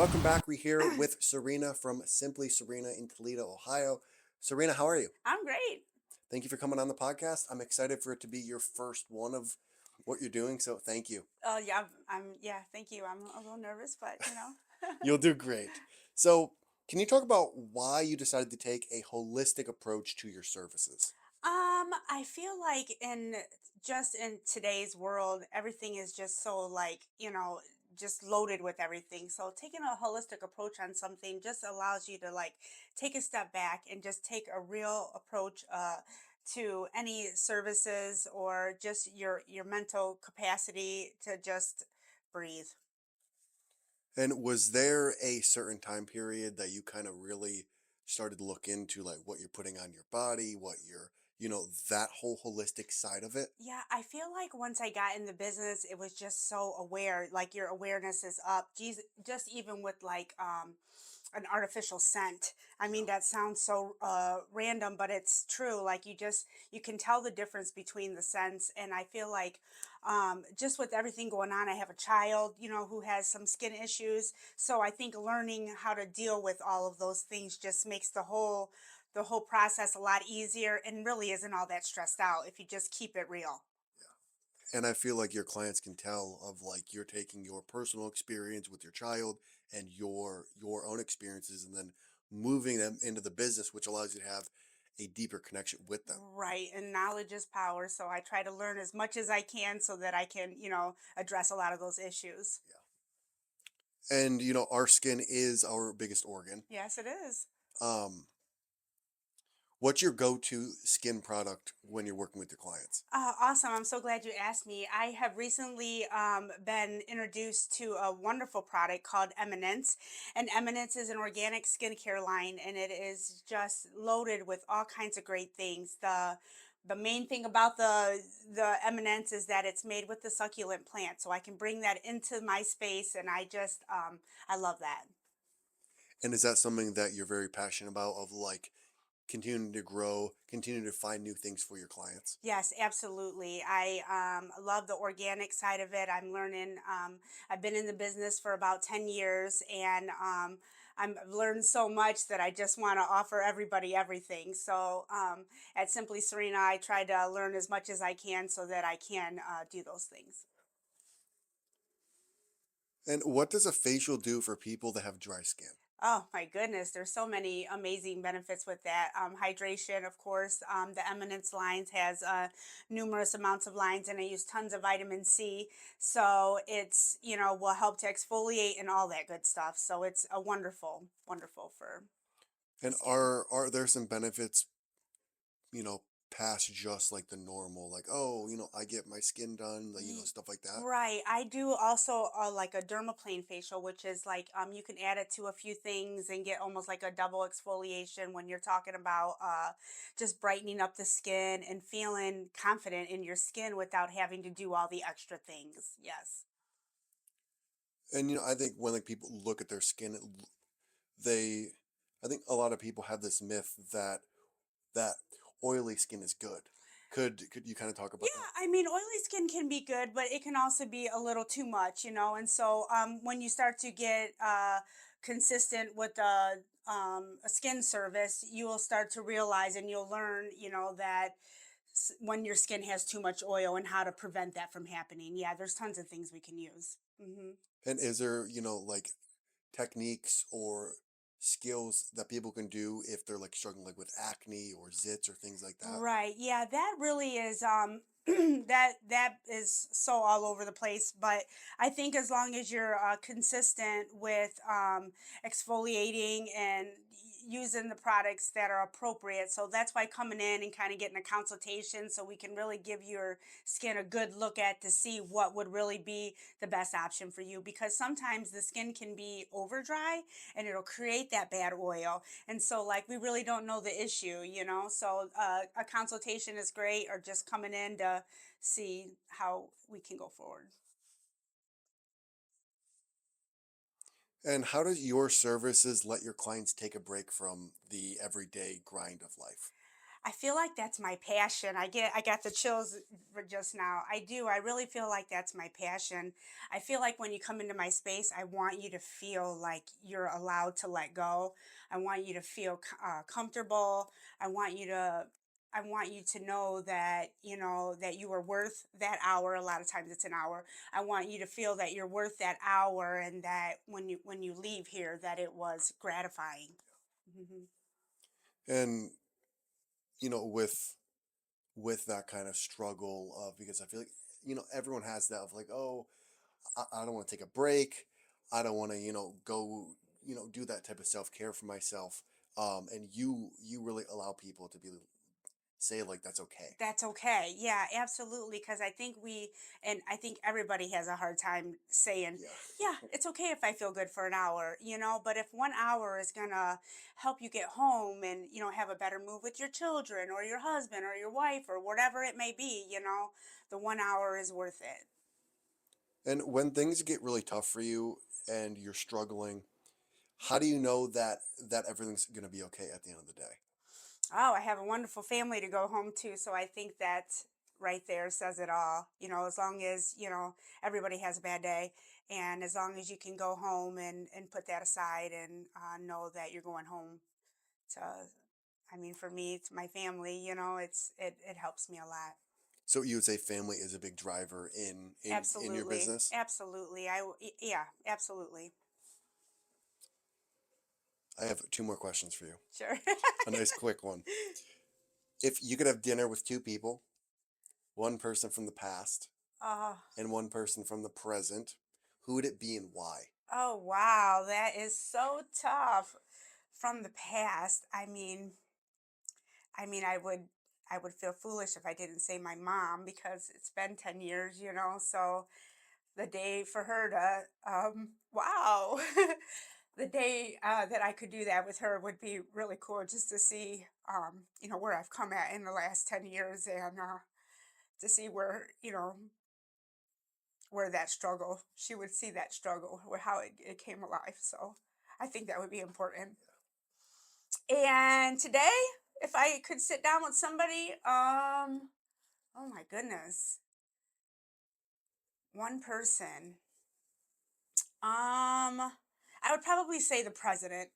welcome back. We're here with Serena from Simply Serena in Toledo, Ohio. Serena, how are you? I'm great. Thank you for coming on the podcast. I'm excited for it to be your first one of what you're doing, so thank you. Yeah, yeah, thank you. I'm a little nervous, but you know. You'll do great. So, can you talk about why you decided to take a holistic approach to your services? I feel like in today's world, everything is just so just loaded with everything. So taking a holistic approach on something just allows you to take a step back and just take a real approach to any services or just your mental capacity to just breathe. And was there a certain time period that you kind of really started to look into like what you're putting on your body, what you're, that whole holistic side of it? Yeah, I feel like once I got in the business, it was just so aware, like your awareness is up. Geez, just even with an artificial scent. I mean, that sounds so random, but it's true. Like you can tell the difference between the scents. And I feel like just with everything going on, I have a child, who has some skin issues. So I think learning how to deal with all of those things just makes the whole process a lot easier and really isn't all that stressed out if you just keep it real. And I feel like your clients can tell of like you're taking your personal experience with your child and your own experiences and then moving them into the business, which allows you to have a deeper connection with them. Right, and knowledge is power, so I try to learn as much as I can so that I can, address a lot of those issues. Yeah. And our skin is our biggest organ. Yes, it is. Um, what's your go-to skin product when you're working with your clients? Awesome. I'm so glad you asked me. I have recently been introduced to a wonderful product called Eminence. And Eminence is an organic skincare line, and it is just loaded with all kinds of great things. The main thing about the Eminence is that it's made with the succulent plant, so I can bring that into my space, and I love that. And is that something that you're very passionate about of like continuing to grow, continuing to find new things for your clients? Yes, absolutely. I love the organic side of it. I'm learning. I've been in the business for about 10 years and I've learned so much that I just want to offer everybody everything. So at Simply Serena, I try to learn as much as I can so that I can do those things. And what does a facial do for people that have dry skin? Oh my goodness, there's so many amazing benefits with that. Hydration, of course. The Eminence lines has numerous amounts of lines, and I use tons of vitamin C. So it's will help to exfoliate and all that good stuff. So it's a wonderful for the And skin. are there some benefits, past just like the normal, like, oh, I get my skin done, like, stuff like that? Right. I do also like a dermaplane facial, which is like you can add it to a few things and get almost like a double exfoliation when you're talking about just brightening up the skin and feeling confident in your skin without having to do all the extra things. Yes. And I think when like people look at their skin, they, I think a lot of people have this myth that oily skin is good. Could you kind of talk about that? Yeah, I mean, oily skin can be good, but it can also be a little too much. And so when you start to get consistent with a skin service, you will start to realize and you'll learn, that when your skin has too much oil and how to prevent that from happening. Yeah, there's tons of things we can use. And is there, like techniques or skills that people can do if they're like struggling like with acne or zits or things like that? Right. Yeah, that really is that is so all over the place, but I think as long as you're consistent with exfoliating and using the products that are appropriate. So that's why coming in and kind of getting a consultation so we can really give your skin a good look at to see what would really be the best option for you because sometimes the skin can be over dry and it'll create that bad oil and so, like, we really don't know the issue. So, a consultation is great, or just coming in to see how we can go forward. And how does your services let your clients take a break from the everyday grind of life? I feel like that's my passion. I got the chills for just now. I do. I really feel like that's my passion. I feel like when you come into my space, I want you to feel like you're allowed to let go. I want you to feel comfortable. I want you to. I want you to know that that you are worth that hour. A lot of times it's an hour. I want you to feel that you're worth that hour, and that when you leave here, that it was gratifying. Hmm. And with that kind of struggle of, because I feel like everyone has that of like, oh, I don't want to take a break. I don't want to, go, do that type of self care for myself. And you really allow people to be say like that's okay. That's okay. Yeah, absolutely. Because I think everybody has a hard time saying, Yeah. yeah, it's okay if I feel good for an hour. But if 1 hour is going to help you get home and, have a better move with your children or your husband or your wife or whatever it may be, the 1 hour is worth it. And when things get really tough for you and you're struggling, how do you know that everything's gonna be okay at the end of the day? Oh, I have a wonderful family to go home to, so I think that right there says it all. As long as, everybody has a bad day, and as long as you can go home and put that aside and know that you're going home to, I mean, for me, it's my family, it helps me a lot. So you would say family is a big driver in your Absolutely. business? Absolutely. Yeah, absolutely. I have two more questions for you. Sure. A nice quick one. If you could have dinner with two people, one person from the past Oh, and one person from the present, who would it be and why? oh, wow. That is so tough. From the past, I would feel foolish if I didn't say my mom because it's been 10 years, so the day for her to wow. The day that I could do that with her would be really cool, just to see where I've come at in the last 10 years, and to see where that struggle, she would see that struggle, where how it came alive. So I think that would be important. And today, if I could sit down with somebody, oh my goodness, one person, I would probably say the president.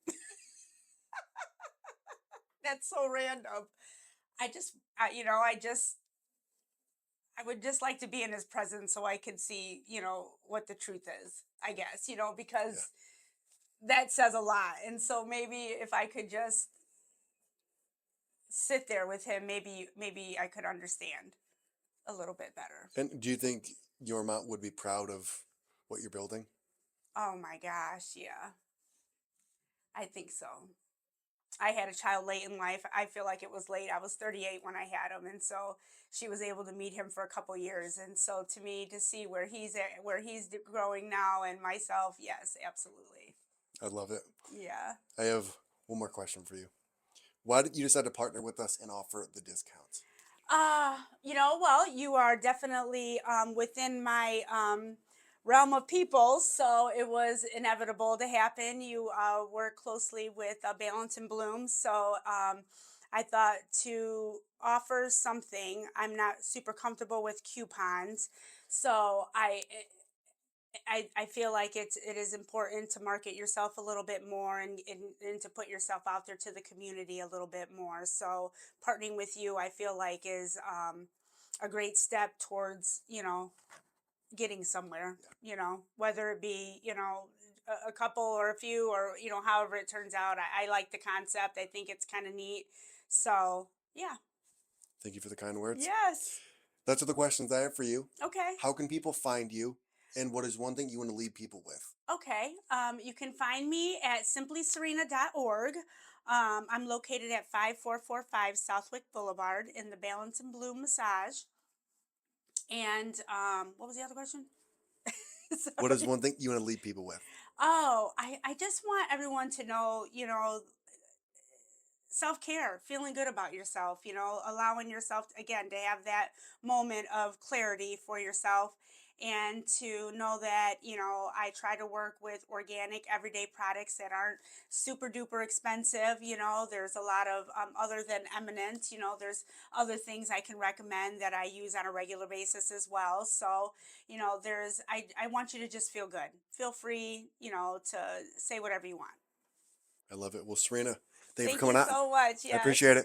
That's so random. I just, I would just like to be in his presence so I could see, what the truth is, I guess, Yeah. because that says a lot. And so maybe if I could just sit there with him, maybe I could understand a little bit better. And do you think your mom would be proud of what you're building? Oh my gosh, yeah. I think so. I had a child late in life. I feel like it was late. I was 38 when I had him, and so she was able to meet him for a couple years. And so to me, to see where he's at, where he's growing now, and myself, yes, absolutely. I love it. Yeah. I have one more question for you. Why did you decide to partner with us and offer the discounts? Well, you are definitely within my realm of people, so it was inevitable to happen. You work closely with Balance and Bloom, so I thought to offer something. I'm not super comfortable with coupons, so I feel like it is important to market yourself a little bit more, and to put yourself out there to the community a little bit more. So partnering with you, I feel like is a great step towards getting somewhere. Whether it be a couple or a few, or however it turns out. I like the concept. I think it's kind of neat. So yeah. Thank you for the kind words. Yes. That's all the questions I have for you. Okay. How can people find you? And what is one thing you want to leave people with? Okay. You can find me at SimplySerena.org. I'm located at 5445 Southwick Boulevard in the Balance and Bloom Massage. And what was the other question? What is Sorry. one thing you want to leave people with? Oh, I just want everyone to know, self care, feeling good about yourself, allowing yourself, again, to have that moment of clarity for yourself. and to know that, I try to work with organic everyday products that aren't super duper expensive. There's a lot of, other than Eminent, there's other things I can recommend that I use on a regular basis as well. So, I want you to just feel good. Feel free, to say whatever you want. I love it. Well, Serena, thank you for Thank coming you out. so much. I Yes. appreciate it.